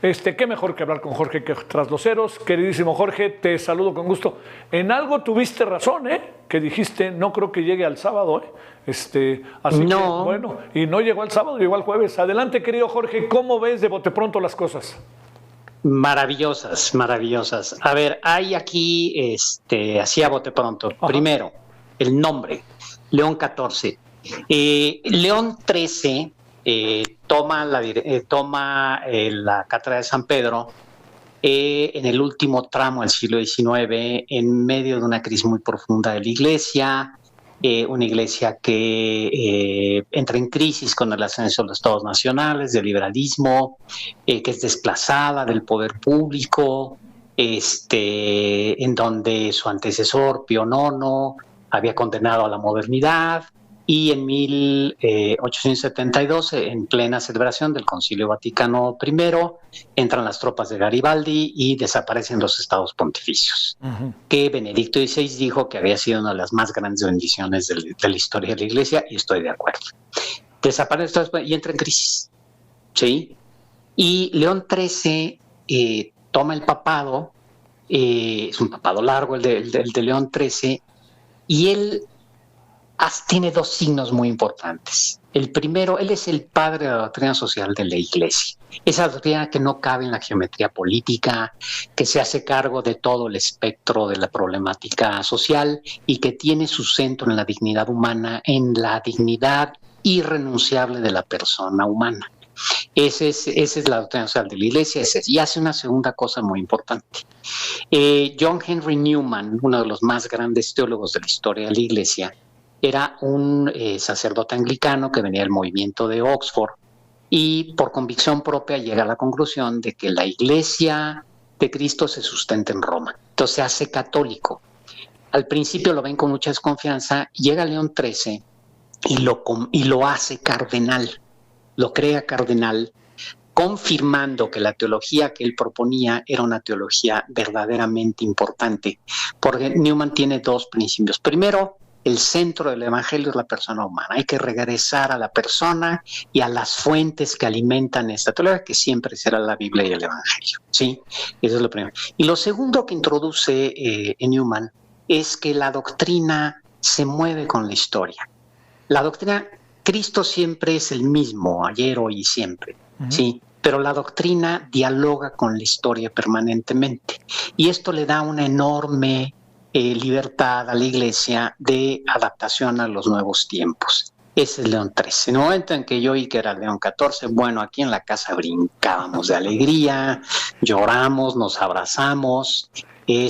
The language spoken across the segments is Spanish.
Qué mejor que hablar con Jorge que tras los ceros. Queridísimo Jorge, te saludo con gusto. En algo tuviste razón, que dijiste, no creo que llegue al sábado, así No. que, bueno, y no llegó al sábado, llegó al jueves. Adelante, querido Jorge, ¿cómo ves de bote pronto las cosas? Maravillosas, maravillosas. A ver, hay aquí, así a bote pronto. Ajá. Primero, el nombre, León XIV. León XIII toma la cátedra de San Pedro en el último tramo del siglo XIX, en medio de una crisis muy profunda de la Iglesia, una Iglesia que entra en crisis con el ascenso de los estados nacionales, del liberalismo, que es desplazada del poder público, en donde su antecesor, Pío IX, había condenado a la modernidad, y en 1872, en plena celebración del Concilio Vaticano I, entran las tropas de Garibaldi y desaparecen los estados pontificios, que Benedicto XVI dijo que había sido una de las más grandes bendiciones de la historia de la Iglesia, y estoy de acuerdo. Desaparece y entra en crisis, ¿sí? Y León XIII toma el papado, es un papado largo el de León XIII, y él tiene dos signos muy importantes. El primero, él es el padre de la doctrina social de la Iglesia. Esa doctrina que no cabe en la geometría política, que se hace cargo de todo el espectro de la problemática social y que tiene su centro en la dignidad humana, en la dignidad irrenunciable de la persona humana. Esa es la doctrina social de la Iglesia. Y hace una segunda cosa muy importante. John Henry Newman, uno de los más grandes teólogos de la historia de la Iglesia, era un sacerdote anglicano que venía del movimiento de Oxford y por convicción propia llega a la conclusión de que la Iglesia de Cristo se sustenta en Roma. Entonces se hace católico. Al principio lo ven con mucha desconfianza, llega León XIII y lo hace cardenal, lo crea cardenal, confirmando que la teología que él proponía era una teología verdaderamente importante, porque Newman tiene dos principios. Primero, el centro del evangelio es la persona humana. Hay que regresar a la persona y a las fuentes que alimentan esta teología, que siempre será la Biblia y el evangelio, ¿sí? Eso es lo primero. Y lo segundo que introduce Newman es que la doctrina se mueve con la historia. La doctrina, Cristo siempre es el mismo, ayer, hoy y siempre, ¿sí? Pero la doctrina dialoga con la historia permanentemente. Y esto le da una enorme libertad a la Iglesia de adaptación a los nuevos tiempos. Ese es León XIII. En el momento en que yo oí que era León XIV, bueno, aquí en la casa brincábamos de alegría, lloramos, nos abrazamos, y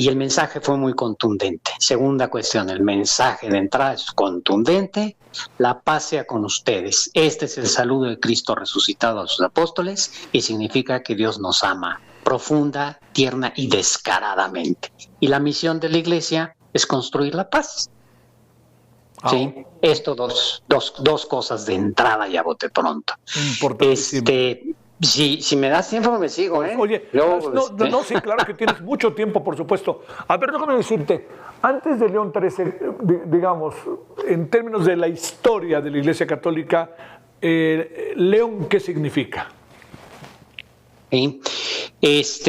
el mensaje fue muy contundente. Segunda cuestión, el mensaje de entrada es contundente: la paz sea con ustedes. Este es el saludo de Cristo resucitado a sus apóstoles y significa que Dios nos ama profunda, tierna y descaradamente. Y la misión de la Iglesia es construir la paz. ¿Sí? Esto dos cosas de entrada y a bote pronto. Importantísimo. Si me das tiempo me sigo, ¿eh? Oye, sí, claro que tienes mucho tiempo, por supuesto. A ver, déjame decirte, antes de León XIII, digamos, en términos de la historia de la Iglesia Católica, León, ¿qué significa? ¿Sí?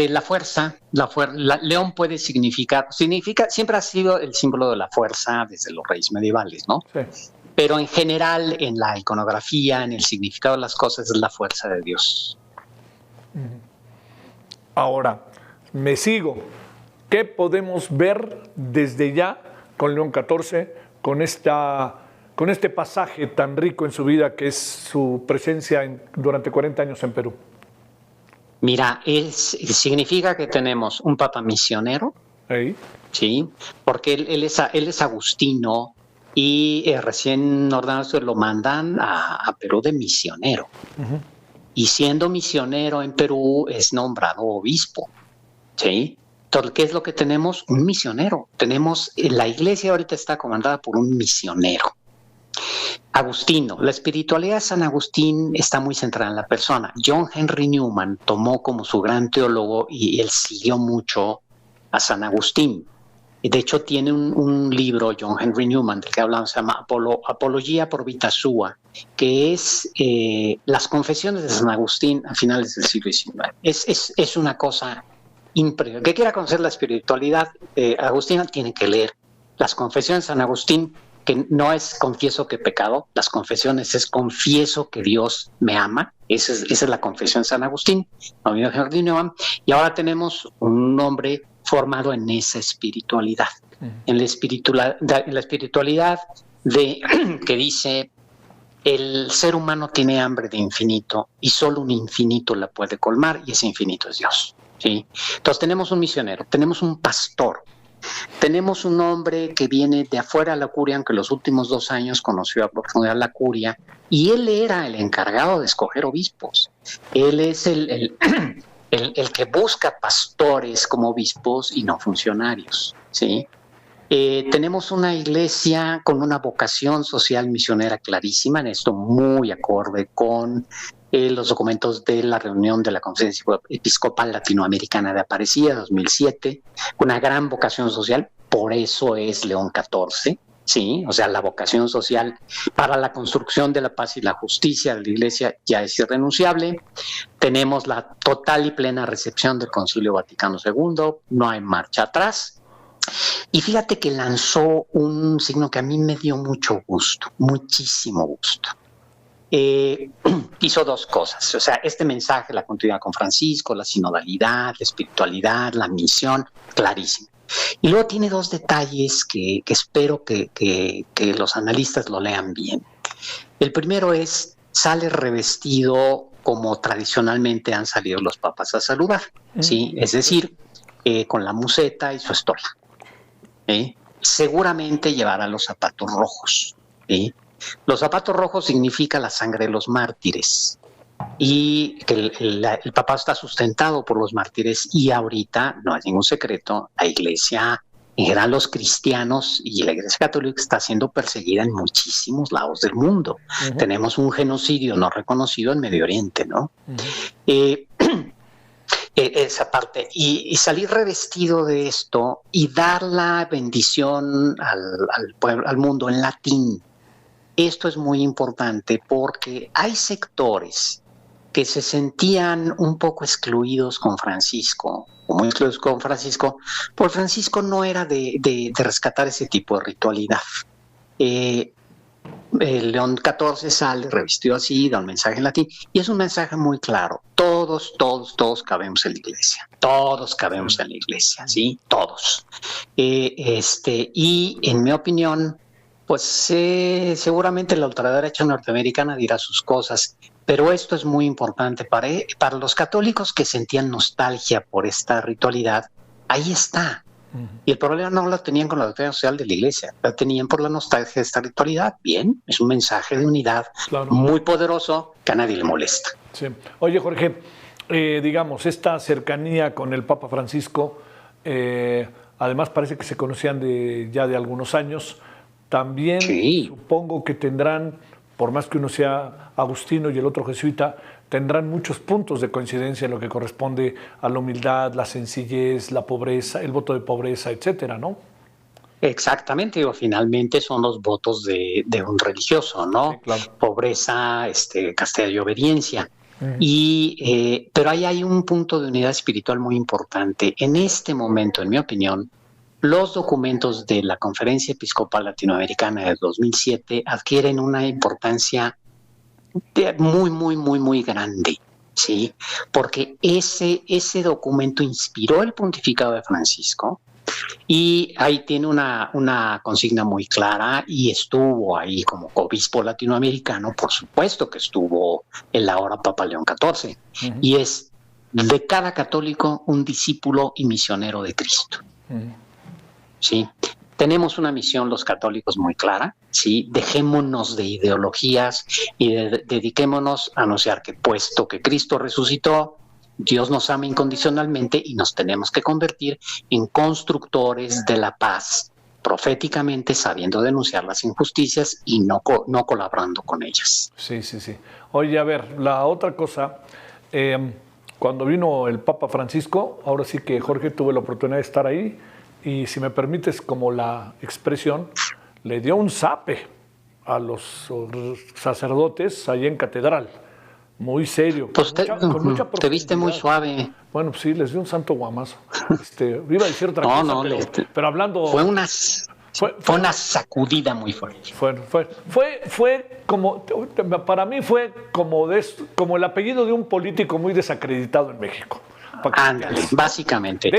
La fuerza, León puede significa, siempre ha sido el símbolo de la fuerza desde los reyes medievales, ¿no? Sí. Pero en general, en la iconografía, en el significado de las cosas, es la fuerza de Dios. Ahora, me sigo. ¿Qué podemos ver desde ya con León XIV, con este pasaje tan rico en su vida que es su presencia durante 40 años en Perú? Mira, significa que tenemos un papa misionero, ¿sí? Porque él es agustino y recién ordenado lo mandan a Perú de misionero. Y siendo misionero en Perú es nombrado obispo, ¿sí? Entonces, ¿qué es lo que tenemos? Un misionero. La Iglesia ahorita está comandada por un misionero. Agustino, la espiritualidad de San Agustín está muy centrada en la persona. John Henry Newman tomó como su gran teólogo y él siguió mucho a San Agustín. Y de hecho tiene un libro, John Henry Newman, del que hablamos, se llama Apología por Vita Sua, que es las confesiones de San Agustín a finales del siglo XIX. Es una cosa impresionante. Que quiera conocer la espiritualidad agustina tiene que leer las confesiones de San Agustín, que no es confieso que he pecado, las confesiones es confieso que Dios me ama. Esa es la confesión de San Agustín, y ahora tenemos un hombre formado en esa espiritualidad, en la espiritualidad que dice el ser humano tiene hambre de infinito y solo un infinito la puede colmar, y ese infinito es Dios, ¿sí? Entonces tenemos un misionero, tenemos un pastor, tenemos un hombre que viene de afuera de la curia, aunque los últimos 2 años conoció a profundidad la curia, y él era el encargado de escoger obispos. Él es el que busca pastores como obispos y no funcionarios, ¿sí? Tenemos una iglesia con una vocación social misionera clarísima, en esto muy acorde con los documentos de la reunión de la Conferencia Episcopal Latinoamericana de Aparecida 2007, una gran vocación social, por eso es León XIV, ¿sí? O sea, la vocación social para la construcción de la paz y la justicia de la Iglesia ya es irrenunciable. Tenemos la total y plena recepción del Concilio Vaticano II, no hay marcha atrás. Y fíjate que lanzó un signo que a mí me dio mucho gusto, muchísimo gusto. Hizo 2 cosas, o sea, este mensaje, la continuidad con Francisco, la sinodalidad, la espiritualidad, la misión, clarísimo. Y luego tiene 2 detalles que espero que los analistas lo lean bien. El primero es, sale revestido como tradicionalmente han salido los papas a saludar, ¿sí? Es decir, con la museta y su estola. Seguramente llevará los zapatos rojos, ¿sí? Los zapatos rojos significa la sangre de los mártires, y que el papado está sustentado por los mártires, y ahorita, no es ningún secreto, la iglesia, en general los cristianos y la iglesia católica está siendo perseguida en muchísimos lados del mundo. Tenemos un genocidio no reconocido en Medio Oriente, ¿no? Esa parte, y salir revestido de esto y dar la bendición al mundo en latín. Esto es muy importante porque hay sectores que se sentían un poco excluidos con Francisco, porque Francisco no era de rescatar ese tipo de ritualidad. León XIV sale revestido así, da un mensaje en latín, y es un mensaje muy claro. Todos cabemos en la iglesia. Todos cabemos en la iglesia, ¿sí? Todos. Y en mi opinión, pues seguramente la ultraderecha norteamericana dirá sus cosas, pero esto es muy importante para los católicos que sentían nostalgia por esta ritualidad. Ahí está. Y el problema no lo tenían con la doctrina social de la iglesia, lo tenían por la nostalgia de esta ritualidad. Bien, es un mensaje de unidad muy poderoso que a nadie le molesta. Sí. Oye, Jorge, digamos, esta cercanía con el Papa Francisco, además parece que se conocían ya de algunos años. También supongo que tendrán, por más que uno sea agustino y el otro jesuita, tendrán muchos puntos de coincidencia en lo que corresponde a la humildad, la sencillez, la pobreza, el voto de pobreza, etcétera, ¿no? Exactamente, finalmente son los votos de un religioso, ¿no? Sí, claro. Pobreza, castidad y obediencia. Pero ahí hay un punto de unidad espiritual muy importante. En este momento, en mi opinión, los documentos de la Conferencia Episcopal Latinoamericana de 2007 adquieren una importancia muy grande, ¿sí? Porque ese documento inspiró el pontificado de Francisco, y ahí tiene una consigna muy clara, y estuvo ahí como obispo latinoamericano, por supuesto que estuvo el ahora Papa León XIV, y es de cada católico un discípulo y misionero de Cristo. ¿Sí? Tenemos una misión los católicos muy clara, ¿sí? Dejémonos de ideologías y dediquémonos a anunciar que, puesto que Cristo resucitó, Dios nos ama incondicionalmente y nos tenemos que convertir en constructores de la paz, proféticamente sabiendo denunciar las injusticias y no colaborando con ellas. Sí. Oye, a ver, la otra cosa, cuando vino el Papa Francisco, ahora sí que Jorge tuve la oportunidad de estar ahí, y si me permites como la expresión, le dio un zape a los sacerdotes ahí en catedral. Muy serio, Pues con mucha te viste muy profundidad. suave. Bueno, pues sí, les dio un santo guamazo. Iba a decir otra cosa, pero hablando... Fue una sacudida muy fuerte. Fue como, para mí fue como el apellido de un político muy desacreditado en México. Ándale, básicamente.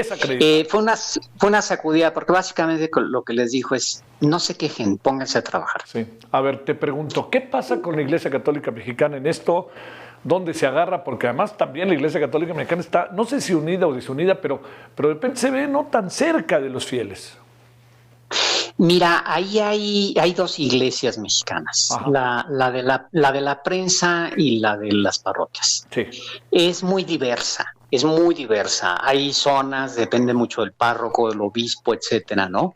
Fue una sacudida, porque básicamente lo que les dijo es, no se quejen, pónganse a trabajar. Sí. A ver, te pregunto, ¿qué pasa con la Iglesia Católica Mexicana en esto? ¿Dónde se agarra? Porque además también la Iglesia Católica Mexicana está, no sé si unida o desunida, pero de repente se ve no tan cerca de los fieles. Mira, ahí hay dos iglesias mexicanas, la de la prensa y la de las parroquias. Sí. Es muy diversa. Hay zonas, depende mucho del párroco, del obispo, etcétera, ¿no?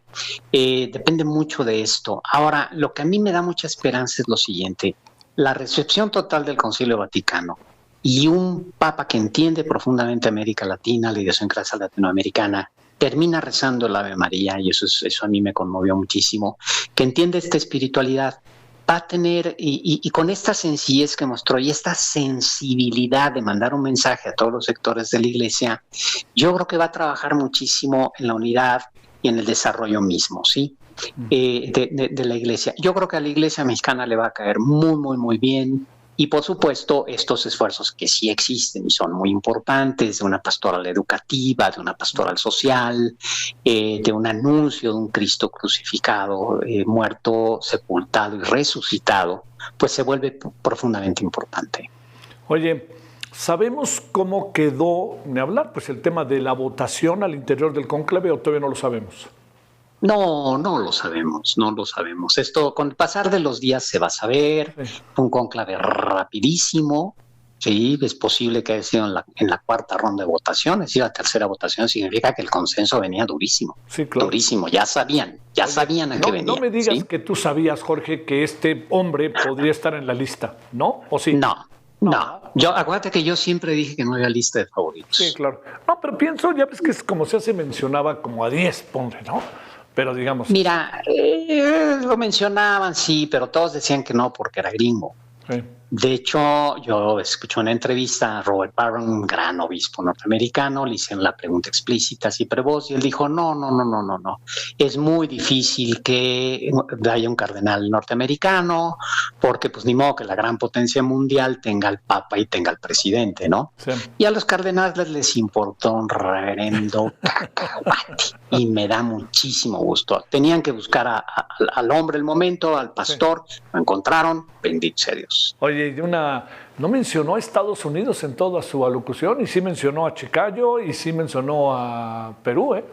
Depende mucho de esto. Ahora, lo que a mí me da mucha esperanza es lo siguiente: la recepción total del Concilio Vaticano y un papa que entiende profundamente América Latina, la idiosincrasia latinoamericana, termina rezando el Ave María, y eso a mí me conmovió muchísimo, que entiende esta espiritualidad, va a tener, y con esta sencillez que mostró y esta sensibilidad de mandar un mensaje a todos los sectores de la Iglesia, yo creo que va a trabajar muchísimo en la unidad y en el desarrollo mismo, ¿sí? De la Iglesia. Yo creo que a la Iglesia mexicana le va a caer muy, muy, muy bien. Y por supuesto, estos esfuerzos que sí existen y son muy importantes, de una pastoral educativa, de una pastoral social, de un anuncio de un Cristo crucificado, muerto, sepultado y resucitado, pues se vuelve profundamente importante. Oye, ¿sabemos cómo quedó, ni hablar, pues el tema de la votación al interior del cónclave, o todavía no lo sabemos? No lo sabemos. Esto con el pasar de los días se va a saber. Sí. Un cónclave rapidísimo. Sí, es posible que haya sido en la cuarta ronda de votación. Es decir, la tercera votación significa que el consenso venía durísimo. Sí, claro. Durísimo, ya sabían a qué venía. No me digas, ¿sí?, que tú sabías, Jorge, que este hombre podría estar en la lista, ¿no? ¿O sí? No. Acuérdate que yo siempre dije que no había lista de favoritos. Sí, claro. No, pero pienso, ya ves que es como se mencionaba como a 10, ponle, ¿no? Pero digamos... Mira, lo mencionaban, sí, pero todos decían que no porque era gringo. Sí. De hecho, yo escuché una entrevista a Robert Barron, un gran obispo norteamericano, le hicieron la pregunta explícita, sí, pero vos, y él dijo, no. Es muy difícil que haya un cardenal norteamericano, porque pues ni modo que la gran potencia mundial tenga al papa y tenga al presidente, ¿no? Sí. Y a los cardenales les importó un reverendo cacahuate, y me da muchísimo gusto. Tenían que buscar al hombre el momento, al pastor, sí. Lo encontraron, bendito sea Dios. Oye, no mencionó a Estados Unidos en toda su alocución, y sí mencionó a Chicago y sí mencionó a Perú, ¿eh?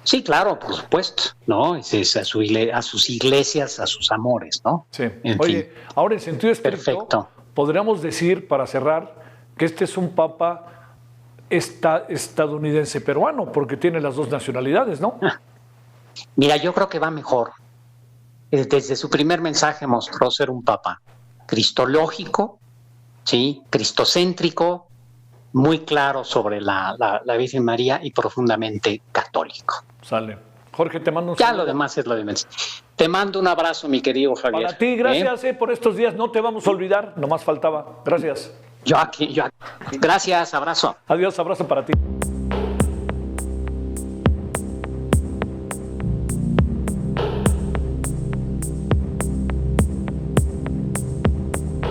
Sí, claro, por supuesto, ¿no? Es a sus iglesias, a sus amores, ¿no? Sí. Oye, ahora en sentido estricto, perfecto, podríamos decir, para cerrar, que este es un papa estadounidense peruano, porque tiene las dos nacionalidades, ¿no? Mira, yo creo que va mejor. Desde su primer mensaje mostró ser un papa cristológico, ¿sí? Cristocéntrico, muy claro sobre la Virgen María y profundamente católico. Sale. Jorge, te mando un saludo. Ya lo demás es lo de menos. Te mando un abrazo, mi querido Javier. Para ti, gracias por estos días. No te vamos a olvidar, nomás faltaba. Gracias. Yo aquí. Gracias, abrazo. Adiós, abrazo para ti.